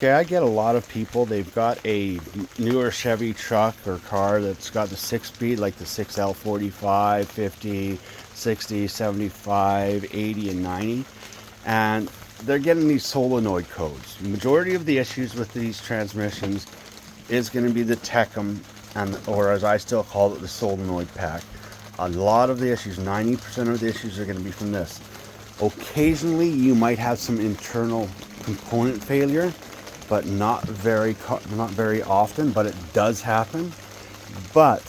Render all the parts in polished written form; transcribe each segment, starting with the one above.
Okay, I get a lot of people, they've got a newer Chevy truck or car that's got the 6-speed, like the 6L45, 50, 60, 75, 80, and 90. And they're getting these solenoid codes. The majority of the issues with these transmissions is going to be the Tecum, and or as I still call it, the solenoid pack. A lot of the issues, 90% of the issues, are going to be from this. Occasionally, you might have some internal component failure, but not very often, but it does happen. But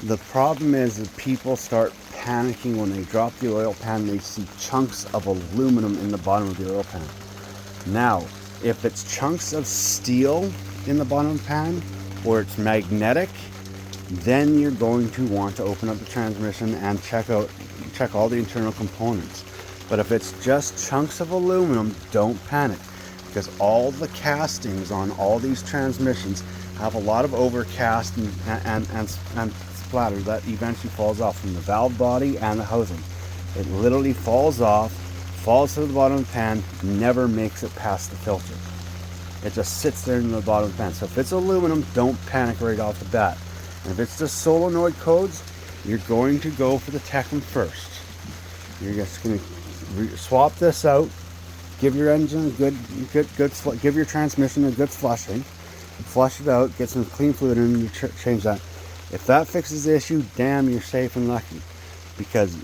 the problem is that people start panicking when they drop the oil pan. They see chunks of aluminum in the bottom of the oil pan. Now, if it's chunks of steel in the bottom of the pan, or it's magnetic, then you're going to want to open up the transmission and check all the internal components. But if it's just chunks of aluminum, don't panic, because all the castings on all these transmissions have a lot of overcast and splatter that eventually falls off from the valve body and the housing. It literally falls off, falls to the bottom of the pan, never makes it past the filter. It just sits there in the bottom of the pan. So if it's aluminum, don't panic right off the bat. And if it's just solenoid codes, you're going to go for the Tecum first. You're just going to swap this out, give your engine a good, give your transmission a good flushing, flush it out, get some clean fluid in, and you change that. If that fixes the issue, damn, you're safe and lucky, because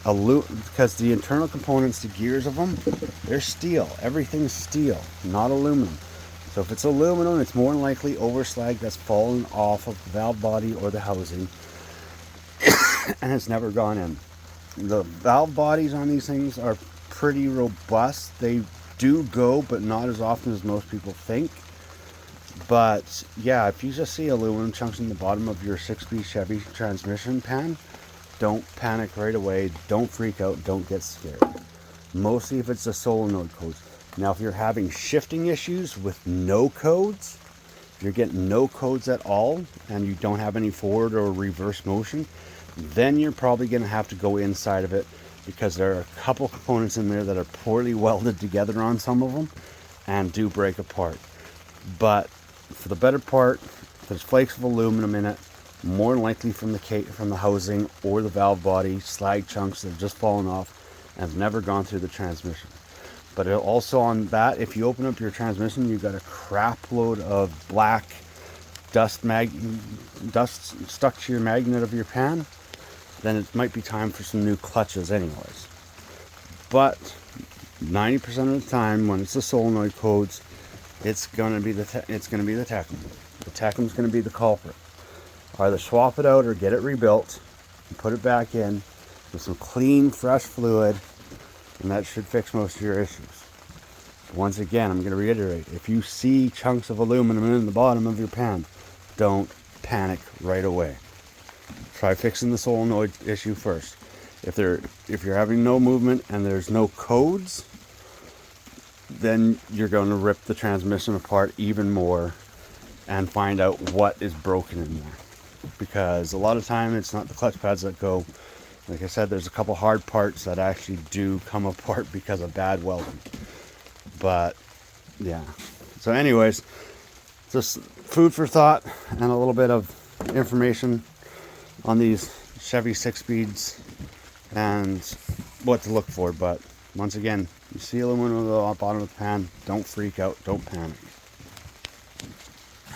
the internal components, the gears of them, they're steel. Everything's steel, not aluminum. So if it's aluminum, it's more than likely overslag that's fallen off of the valve body or the housing and it's never gone in. The valve bodies on these things are pretty robust. They do go, but not as often as most people think. But yeah, if you just see aluminum chunks in the bottom of your 6-speed Chevy transmission pan, don't panic right away. Don't freak out. Don't get scared. Mostly if it's the solenoid codes. Now, if you're having shifting issues with no codes, if you're getting no codes at all, and you don't have any forward or reverse motion, then you're probably going to have to go inside of it, because there are a couple components in there that are poorly welded together on some of them and do break apart. But for the better part, there's flakes of aluminum in it, more than likely from the housing or the valve body, slag chunks that have just fallen off and have never gone through the transmission. But also on that, if you open up your transmission, you've got a crap load of black dust stuck to your magnet of your pan, then it might be time for some new clutches anyways. But 90% of the time, when it's the solenoid codes, it's going to be the Tecum. The Tecum's going to be the culprit. Either swap it out or get it rebuilt and put it back in with some clean, fresh fluid, and that should fix most of your issues. Once again, I'm going to reiterate, if you see chunks of aluminum in the bottom of your pan, don't panic right away. Try fixing the solenoid issue first. If you're having no movement and there's no codes, then you're going to rip the transmission apart even more and find out what is broken in there. Because a lot of time it's not the clutch pads that go. Like I said, there's a couple hard parts that actually do come apart because of bad welding. But yeah. So anyways, just food for thought and a little bit of information on these Chevy 6-speeds and what to look for. But once again, you see aluminum at the bottom of the pan, don't freak out, don't panic.